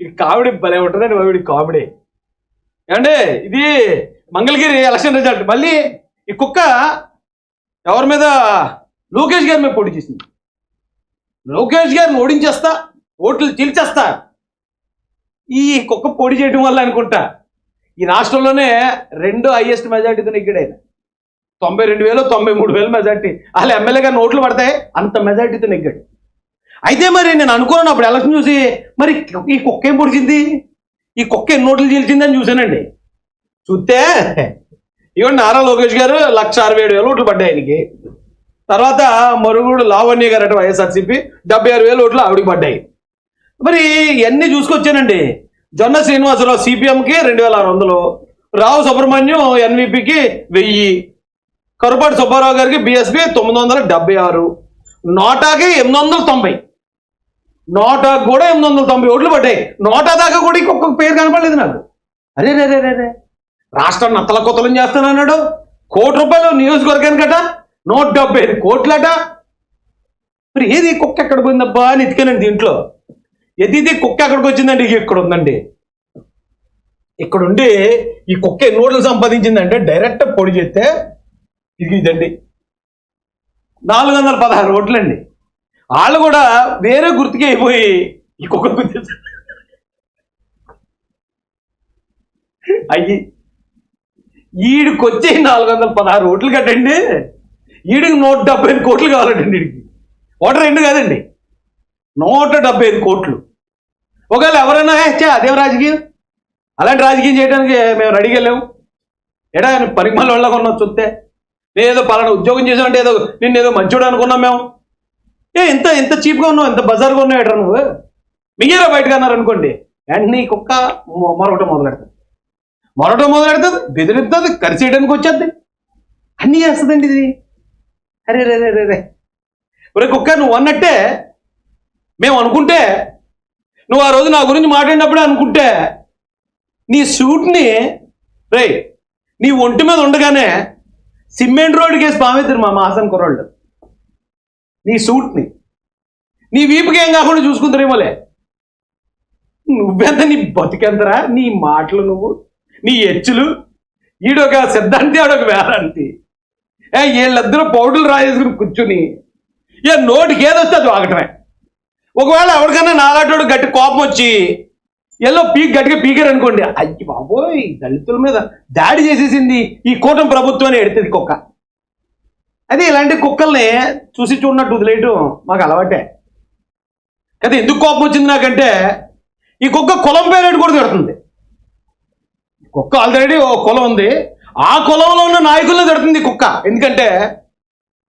ఈ కామెడీ భలే ఉంటుందండి బాబు, కామెడీ. ఏమంటే ఇది మంగళగిరి ఎలక్షన్ రిజల్ట్. మళ్ళీ ఈ కుక్క ఎవరి మీద? లోకేష్ గారి మీద పోటీ చేసింది. లోకేష్ గారిని ఓడించేస్తా, ఓట్లు చీల్చేస్తా. ఈ కుక్క పోటీ చేయడం వల్ల అనుకుంటా ఈ రాష్ట్రంలోనే రెండో హైయెస్ట్ మెజార్టీతో నెగ్గాడు ఆయన. 92,000 93,000 మెజార్టీ. అలా ఎమ్మెల్యే గారిని ఓట్లు పడతాయి, అంత మెజార్టీతో నెగ్గాడు. అయితే మరి నేను అనుకున్నాను అప్పుడు ఎలక్షన్ చూసి, మరి ఈ కుక్క ఏం పొడిచింది, ఈ కుక్క ఎన్ని ఓట్లు చీల్చిందని చూశానండి. చూస్తే ఇవ్వండి, నారా లోకేష్ గారు 1,67,000 ఓట్లు పడ్డాయి ఆయనకి. తర్వాత మరుగుడు లావణ్య గారు అంటే వైఎస్ఆర్సీపీ 76,000 ఓట్లు ఆవిడికి పడ్డాయి. మరి ఇవన్నీ చూసుకొచ్చానండి. జొన్న శ్రీనివాసరావు సిపిఎంకి 2,600, రావు సుబ్రహ్మణ్యం ఎన్వీపీకి 1000, కరుపాటి సుబ్బారావు గారికి బీఎస్పీ 976, నోటాకి 890, నోటాకు కూడా 890 ఓట్లు పడ్డాయి. నోటా దాకా కూడా ఇంకొక పేరు కనపడలేదు నాకు. అరే రే రే రే రాష్ట్రాన్ని నత్తల కొత్తలం చేస్తానన్నాడు. ₹1,00,00,000 నియోజకవర్గానికట, 175 కోట్లట. మరి ఏది కుక్క ఎక్కడ పోయిందబ్బా అని ఎతికానండి దీంట్లో. ఎదిది కుక్క ఎక్కడికి వచ్చిందండి? ఇక్కడ ఉందండి. ఇక్కడుండి ఈ కుక్క ఎన్ని ఓట్లు సంపాదించిందంటే డైరెక్ట్ పొడి చేస్తే ఇదండి 416 ఓట్లండి. వాళ్ళు కూడా వేరే గుర్తుకి అయిపోయి ఈ కుక్క గుర్తించారు. అయ్యి ఈడికి వచ్చే 416 ఓట్లు కట్టండి, ఈడికి 175 కోట్లు కావాలండి. వీడికి ఓటర్ 2 కాదండి, 175 కోట్లు. ఒకవేళ ఎవరైనా అదేం రాజకీయం, అలాంటి రాజకీయం చేయడానికి మేము రెడీగా వెళ్ళాము. ఎడా పరిమళ వాళ్ళగా ఉన్నాం. చూస్తే నేనేదో పలానా ఉద్యోగం చేసామంటే ఏదో నిన్నేదో మంచోడు అనుకున్నాం మేము. ఇంత చీప్గా ఉన్నావు, ఇంత బజార్గా ఉన్నావు ఎట్రా నువ్వు, మిగిలిన బయటకు అన్నారనుకోండి, వెంటనే ఈ కుక్క మరొకటం మొదలెడుతుంది, బెదిరిస్తుంది, కరిచేయడానికి వచ్చేది, అన్నీ చేస్తుందండి ఇది. అరే రే రే రే ఒరే కుక్క, నువ్వు అన్నట్టే మేము అనుకుంటే, నువ్వు ఆ రోజు నా గురించి మాట్లాడినప్పుడే అనుకుంటే, నీ సూట్ని నీ ఒంటి మీద ఉండగానే సిమెంట్ రోడ్డుకి వేసి పామేద్దరు మా హాసన్ కుర్రాళ్ళు. నీ సూట్ని నీ వీపుకి ఏం కాకుండా చూసుకుంటారేమోలే. నువ్వెంత, నీ బతికెంతరా, నీ మాటలు, నువ్వు నీ ఎచ్చులు. ఈడొక సిద్ధాంతి, ఆడొక వేదాంతి. వీళ్ళిద్దరూ పౌడర్లు రాయేసుకుని కూర్చుని నోటికి ఏదొస్తే అది వాగటమే. ఒకవేళ ఎవరికైనా నాలాంటి గట్టి కోపం వచ్చి గట్టిగా పీకారు అనుకోండి, అయ్యి బాబోయ్ దళితుల మీద దాడి చేసేసింది ఈ కూటమి ప్రభుత్వం అని ఎడుతుంది కుక్క. అదే ఇలాంటి కుక్కల్ని చూసి చూడనట్టు వదిలేయటం మాకు అలవాటే కదా. ఎందుకు కోపం వచ్చింది నాకంటే, ఈ కుక్క కులం పేరేడు కూడా తిడుతుంది. కుక్క ఆల్రెడీ ఓ కులం ఉంది, ఆ కులంలో ఉన్న నాయకులను తిడుతుంది కుక్క. ఎందుకంటే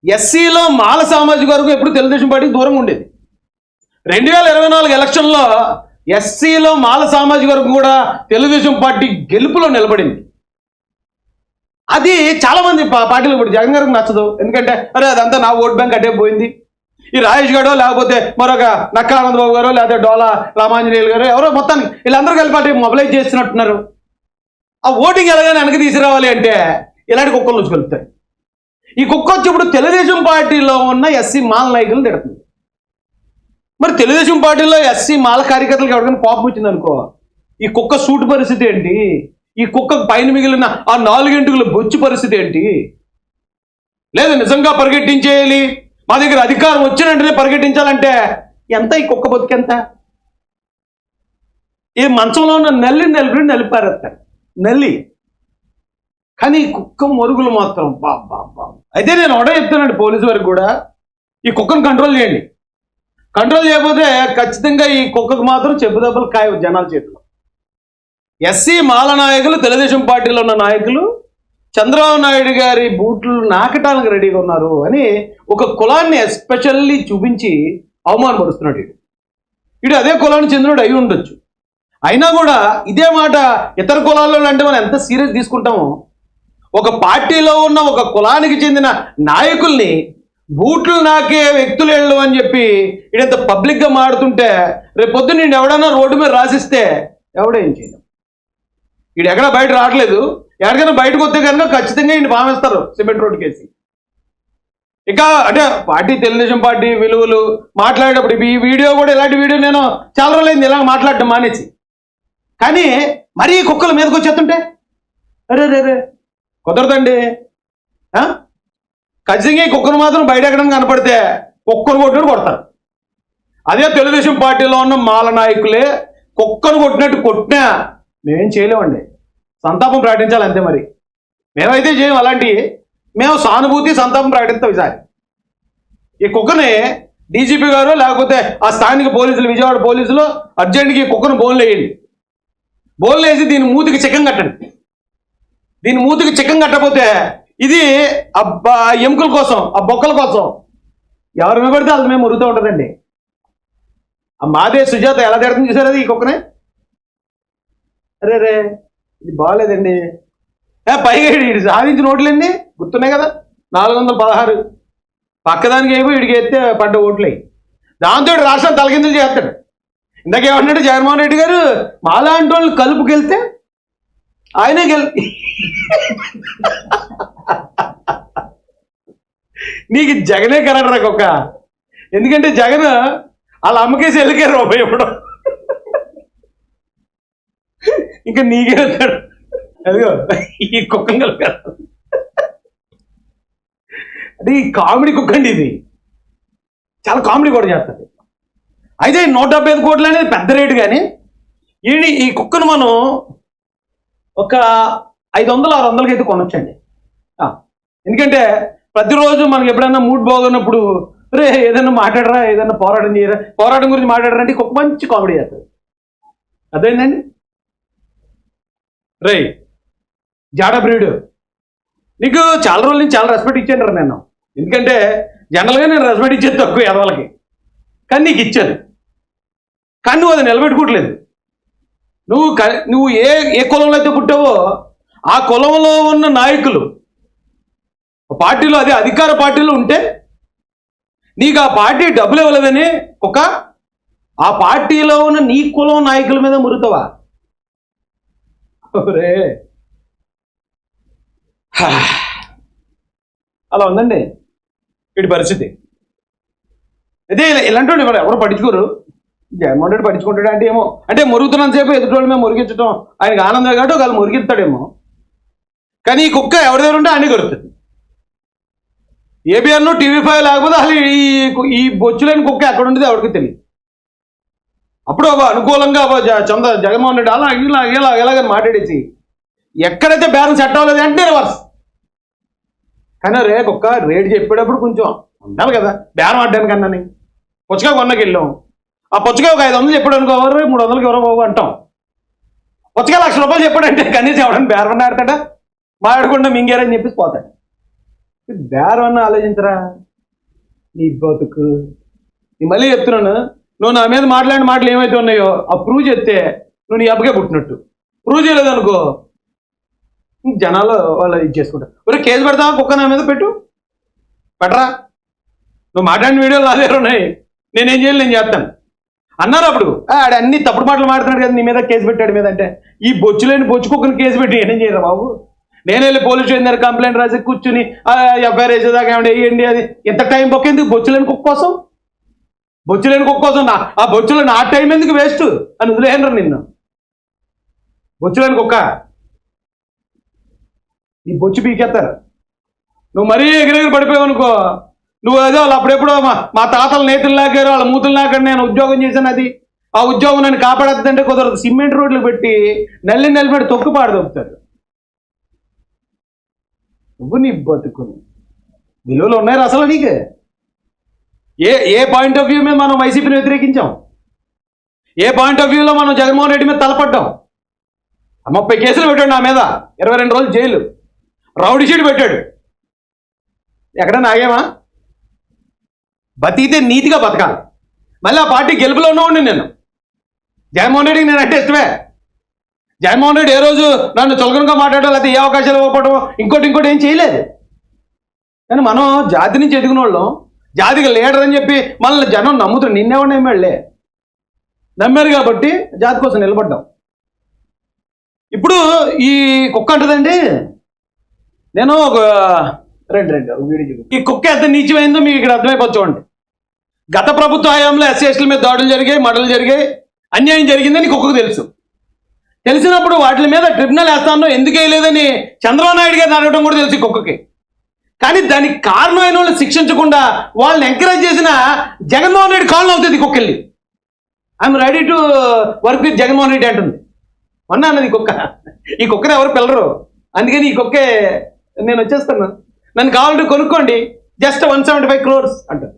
ఎస్సీలో మాల సామాజిక వర్గం ఎప్పుడు తెలుగుదేశం పార్టీకి దూరంగా ఉండేది. 2024 ఎలక్షన్లో ఎస్సీలో మాల సామాజిక వర్గం కూడా తెలుగుదేశం పార్టీ గెలుపులో నిలబడింది. అది చాలా మంది పార్టీలు ఇప్పుడు జగన్ గారికి నచ్చదు. ఎందుకంటే అరే అదంతా నా ఓట్ బ్యాంక్ అటే పోయింది, ఈ రాజేష్ గారో లేకపోతే మరొక నక్కా ఆనందబాబు గారో లేకపోతే డోలా రామాంజనేయులు గారు ఎవరో మొత్తానికి వీళ్ళందరూ కలిపి పార్టీ మొబిలైజ్ చేస్తున్నట్టున్నారు. ఆ ఓటింగ్ ఎలాగైనా వెనక్కి తీసుకురావాలి అంటే ఇలాంటి కుక్కలు వచ్చుకెళ్తాయి. ఈ కుక్క వచ్చి ఇప్పుడు తెలుగుదేశం పార్టీలో ఉన్న ఎస్సీ మాల నాయకులను తిడుతుంది. మరి తెలుగుదేశం పార్టీలో ఎస్సీ మాల కార్యకర్తలకు ఎవరికైనా కోపం వచ్చింది అనుకో, ఈ కుక్క సూటు పరిస్థితి ఏంటి, ఈ కుక్క పైన మిగిలిన ఆ 4 గంటల బొచ్చు పరిస్థితి ఏంటి? లేదు నిజంగా పరిగెట్టించేయాలి, మా దగ్గర అధికారం వచ్చిన వెంటనే పరిగెట్టించాలంటే ఎంత ఈ కుక్క బతుకెంత? ఈ మంచంలో ఉన్న నలిపారేస్తారు నల్లి. కానీ ఈ కుక్క మొరుగులు మాత్రం బాబా. అయితే నేను ఒకటే చెప్తానండి పోలీసు వారికి కూడా, ఈ కుక్కను కంట్రోల్ చేయండి. కంట్రోల్ చేయకపోతే ఖచ్చితంగా ఈ కుక్కకు మాత్రం చెప్పుదెబ్బలు కాయవు జనాల చేతిలో. ఎస్సీ మాల నాయకులు, తెలుగుదేశం పార్టీలో ఉన్న నాయకులు చంద్రబాబు నాయుడు గారి బూట్లు నాకటానికి రెడీగా ఉన్నారు అని ఒక కులాన్ని ఎస్పెషల్లీ చూపించి అవమానపరుస్తున్నాడు. వీడు అదే కులానికి చెందినడు అయి ఉండొచ్చు, అయినా కూడా ఇదే మాట ఇతర కులాల్లో అంటే మనం ఎంత సీరియస్ తీసుకుంటామో, ఒక పార్టీలో ఉన్న ఒక కులానికి చెందిన నాయకుల్ని బూట్లు నాకే వ్యక్తులు వెళ్ళు అని చెప్పి ఇడంత పబ్లిక్గా మాడుతుంటే రేపొద్దు నేను ఎవడన్నా రోడ్డు మీద రాసిస్తే ఎవడేం చేయలేం. వీడు ఎక్కడ బయట రావట్లేదు, ఎక్కడికైనా బయటకు వస్తే కనుక ఖచ్చితంగా ఈయన పామేస్తారు సిమెంట్ రోడ్డుకి వేసి. ఇక అంటే పార్టీ తెలుగుదేశం పార్టీ విలువలు మాట్లాడేటప్పుడు ఈ వీడియో కూడా, ఇలాంటి వీడియో నేను చాలా రోజులైంది ఇలా మాట్లాడటం మానేసి. కానీ మరీ కుక్కల మీదకి వచ్చేస్తుంటే అరే రే రే కుదరదండి. ఖచ్చితంగా ఈ కుక్కను మాత్రం బయట ఎక్కడానికి కనపడితే కుక్కను కొట్టినట్టు కొడతారు. అదే తెలుగుదేశం పార్టీలో ఉన్న మాల నాయకులే కుక్కను కొట్టినట్టు కొట్టినా మేమేం చేయలేమండి, సంతాపం ప్రకటించాలి అంతే. మరి మేమైతే చేయం అలాంటివి, మేము సానుభూతి సంతాపం ప్రకటిస్తాం. ఈసారి ఈ కుక్కని డీజీపీ గారు లేకపోతే ఆ స్థానిక పోలీసులు, విజయవాడ పోలీసులు అర్జెంట్గా ఈ కుక్కను బోన్లు వేయండి. బోన్లు వేసి దీని మూతికి చిక్కం కట్టండి. దీని మూతికి చిక్కం కట్టకపోతే ఇది ఆ ఎముకల కోసం, ఆ బొక్కల కోసం ఎవరు మీద పడితే వాళ్ళ మేము మురుగుతూ ఉంటుందండి. ఆ మాదే సుజాత ఎలా తిడుతుంది చూసారు అది ఈ కుక్కనే. అరే రే ఇది బాగాలేదండి. పైగా ఇటు సాధించిన ఓట్లండి గుర్తున్నాయి కదా, 416. పక్కదానికి ఏమో ఇడికి ఎత్తే పడ్డ ఓట్లే. దాంతో రాష్ట్రం తలకిందులు చేస్తాడు. ఇందాకేమన్నాడు జగన్మోహన్ రెడ్డి గారు, మాలాంటి వాళ్ళు కలుపుకెళ్తే ఆయనే నీకు జగనే కరెక్ట్ రాకొక్క. ఎందుకంటే జగన్ వాళ్ళ అమ్మకేసి వెళ్ళికారు రూపాయి ఎప్పుడు ఇంకా నీకే వెళ్తాడు. అదిగో ఈ కుక్కను కలిపారు. అంటే ఈ కామెడీ కుక్క అండి, ఇది చాలా కామెడీ కూడా చేస్తుంది. అయితే 175 కోట్లు అనేది పెద్ద రేటు, కానీ ఈ కుక్కను మనం ఒక 500-600కి అయితే కొనొచ్చండి. ఎందుకంటే ప్రతిరోజు మనకి ఎప్పుడైనా మూడ్ బాగున్నప్పుడు రే ఏదైనా మాట్లాడరా, ఏదైనా పోరాటం చేయరా, పోరాటం గురించి మాట్లాడరా అంటే కుక్క మంచి కామెడీ చేస్తుంది. అదేంటండి రే జాడా బ్రీడ్, నీకు చాలా రోజుల నుంచి చాలా రెస్పెక్ట్ ఇచ్చాను రా నేను. ఎందుకంటే జనరల్గా నేను రెస్పెక్ట్ ఇచ్చేది తక్కువ ఎదవలకి, కానీ నీకు ఇచ్చాను. కానీ నువ్వు అది నిలబెట్టుకోవట్లేదు. నువ్వు ఏ కులంలో అయితే పుట్టావో ఆ కులంలో ఉన్న నాయకులు పార్టీలో, అదే అధికార పార్టీలో ఉంటే నీకు ఆ పార్టీ డబ్బులు ఇవ్వలేదని ఆ పార్టీలో ఉన్న నీ కులం నాయకుల మీద మురుతావా? రే అలా ఉందండి వీడి పరిస్థితి. అదే ఇలాంటి వాళ్ళు ఎవరు పట్టించుకోరు. జగన్మోహన్ రెడ్డి పట్టించుకుంటాడు అంటే ఏమో, అంటే మురుగుతున్నంత సేపు ఎదుటి మేము మురిగించడం ఆయనకు ఆనందం కాబట్టి ఒకవేళ మురిగిస్తాడేమో. కానీ ఈ కుక్క ఎవరి దగ్గర ఉంటే అన్నీ కొడుతుంది. ఏబిఎన్ TV5 లేకపోతే అసలు ఈ బొచ్చులేని కుక్క ఎక్కడ ఉండేది ఎవరికి తెలియదు. అప్పుడు అనుకూలంగా జగన్మోహన్ రెడ్డి అలా ఇలాగని మాట్లాడేసి ఎక్కడైతే బ్యాలెన్స్ సెట్ అవ్వలేదు అంటే రివర్స్. కానీ రే కుక్క రేటు చెప్పేటప్పుడు కొంచెం ఉండాలి కదా బేరం ఆడడానికన్నా. పుచ్చకాయ కొన్నకి వెళ్ళాం, ఆ పుచ్చకాయ ఒక 500 చెప్పాడు అనుకో, 300కి ఎవరో బాబు అంటాం. పుచ్చకాయ 1,00,000 రూపాయలు చెప్పాడంటే కనీసం ఎవడని బేరం ఆడతాడా, మాట్లాడకుండా మింగారని చెప్పేసి పోతాడు. బేరం అన్న ఆలోచించరా నీ బతుకు. నీ మళ్ళీ చెప్తున్నాను, నువ్వు నా మీద మాట్లాడిన మాటలు ఏమైతే ఉన్నాయో ఆ ప్రూవ్ చేస్తే నువ్వు నీ అబ్బకే పుట్టినట్టు. ప్రూవ్ చేయలేదనుకో జనాలు వాళ్ళు ఇది చేసుకుంటారు. ఒరే కేసు పెడతావా కుక్క నా మీద పెట్టరా. నువ్వు మాట్లాడిన వీడియోలు నా దగ్గర ఉన్నాయి, నేనేం చేయాలి నేను చేస్తాను అన్నారు. అప్పుడు ఆడ అన్ని తప్పుడు మాటలు మాట్లాడుతున్నాడు కదా, నీ మీద కేసు పెట్టాడు మీద అంటే ఈ బొచ్చులేని బొచ్చు కుక్కని కేసు పెట్టి ఏం చేయరా బాబు. నేను వెళ్ళి పోలీస్ స్టేషన్ దగ్గర కంప్లైంట్ రాసి కూర్చుని ఎఫ్ఐఆర్ వేసేదాకా ఏమంటే వేయండి. అది ఎంత టైం బొక్క ఎందుకు బొచ్చులేని కుక్క కోసం, బొచ్చులేని కుక్క కోసం ఆ బొచ్చులో నా టైం ఎందుకు వేస్ట్ అని వదిలేయండ్రు నిన్ను. బొచ్చులేని కుక్క నీ బొచ్చు పీకేస్తారు. నువ్వు మరీ ఎగిరెగిరి పడిపోయావు అనుకో, నువ్వు అదే వాళ్ళు అప్పుడెప్పుడో మా తాతల నేతలు లాగారు, వాళ్ళ మూతులు లాగారు, నేను ఉద్యోగం చేశాను, అది ఆ ఉద్యోగం నన్ను కాపాడద్దంటే కుదరదు. సిమెంట్ రోడ్లు పెట్టి నల్లిపెట్టి తొక్కు పాడదొప్పుతారు. నువ్వు నీ బతుకుని విలువలు ఉన్నాయి అసలు నీకు. ఏ పాయింట్ ఆఫ్ వ్యూ మీద మనం వైసీపీని వ్యతిరేకించాం, ఏ పాయింట్ ఆఫ్ వ్యూలో మనం జగన్మోహన్ రెడ్డి మీద తలపడ్డాం. 30 కేసులు పెట్టాడు నా మీద, 22 రోజులు జైలు, రౌడీ షీట్ పెట్టాడు. ఎక్కడన్నా ఆగేమా? బతికితే నీతిగా బతకాలి. మళ్ళీ ఆ పార్టీ గెలుపులో ఉన్నవాడిని నేను. జగన్మోహన్ రెడ్డికి నేను అంటే ఇష్టమే. జగన్మోహన్ రెడ్డి ఏ రోజు నన్ను చులకనగా మాట్లాడడం లేకపోతే ఏ అవకాశాలు ఇవ్వకపోవడం ఇంకోటి ఏం చేయలేదు. కానీ మనం జాతి నుంచి ఎదిగిన వాళ్ళం, జాతికి లీడర్ అని చెప్పి మనల్ని జనం నమ్ముతారు. నిన్నెవరిని నమ్మాళ్లే, నమ్మారు కాబట్టి జాతి కోసం నిలబడ్డాం. ఇప్పుడు ఈ కుక్క అంటుందండి, నేను ఒక రెండు వీడియో, ఈ కుక్క ఎంత నీచమైందో మీకు ఇక్కడ అర్థమైపోతుంది చూడండి. గత ప్రభుత్వ హయాంలో ఎస్సీ ఎస్టీల మీద దాడులు జరిగాయి, మర్డర్లు జరిగాయి, అన్యాయం జరిగిందని కుక్కకు తెలుసు. తెలిసినప్పుడు వాటి మీద ట్రిబ్యునల్ వేస్తాను ఎందుకు వేయలేదని చంద్రబాబు నాయుడు గారిని అడగడం కూడా తెలుసు ఈ కుక్కకి. కానీ దానికి కారణమైన వాళ్ళు శిక్షించకుండా వాళ్ళని ఎంకరేజ్ చేసిన జగన్మోహన్ రెడ్డి కాళ్ళు అవుతుంది ఈ కుక్కెళ్ళి. I'm ready to work with Jaganmohan Reddy అంటుంది. మొన్న అన్నది ఈ కుక్క. ఈ కుక్కని ఎవరు పిల్లరు, అందుకని ఈ కుక్కే నేను వచ్చేస్తాను, నన్ను కావాలంటే కొనుక్కోండి, జస్ట్ 175 crores అంటారు.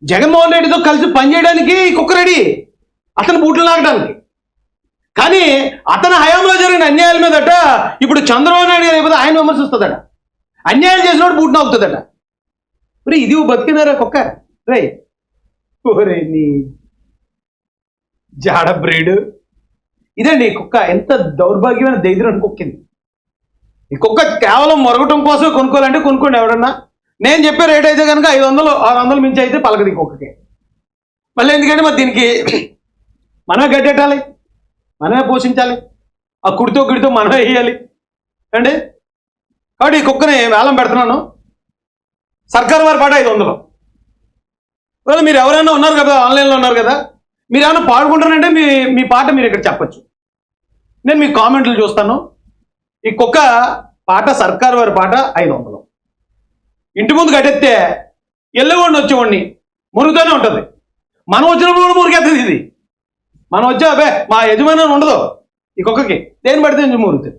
జగన్మోహన్ రెడ్డితో కలిసి పనిచేయడానికి ఈ కుక్క రెడీ, అతను బూట్లు లాగడానికి. కానీ అతని హయాంలో జరిగిన అన్యాయాల మీదట ఇప్పుడు చంద్రబాబు నాయుడు గారు అయిపోతే ఆయన విమర్శిస్తుందట, అన్యాయం చేసినప్పుడు బూట్లు అవుతుందట. మరి ఇది బతికినారా కుక్క రే? ఓరే నీ జాడ బ్రీడ్ ఇదండి. ఈ కుక్క ఎంత దౌర్భాగ్యమైన దైద్యం కుక్కింది. ఈ కుక్క కేవలం మొరగటం కోసమే కొనుక్కోవాలంటే కొనుక్కోండి ఎవడన్నా. నేను చెప్పే రేట్ అయితే కనుక 500-600 మించి అయితే పలకది కుక్కకి. మళ్ళీ ఎందుకంటే మరి దీనికి మనమే గడ్డెట్టాలి, మనమే పోషించాలి, ఆ కుడితో గిడితో మనమే వేయాలి అండి. కాబట్టి ఈ కుక్కని వేలం పెడుతున్నాను, సర్కారు వారి పాట 500. ఒకవేళ మీరు ఎవరైనా ఉన్నారు కదా, ఆన్లైన్లో ఉన్నారు కదా, మీరు ఏమైనా పాడుకుంటారంటే మీ పాట మీరు ఇక్కడ చెప్పచ్చు, నేను మీ కామెంట్లు చూస్తాను. ఈ కుక్క పాట సర్కారు వారి పాట 500. ఇంటి ముందు కట్టెత్తే ఎల్లగొండి వచ్చేవాడిని మురుగుతూనే ఉంటుంది. మనం వచ్చినప్పుడు కూడా మురిగేస్తుంది ఇది. మనం వచ్చా అబ్బే మా యజమాని ఉండదు ఈ కుక్కకి, దేని పడితే మురుగుతుంది.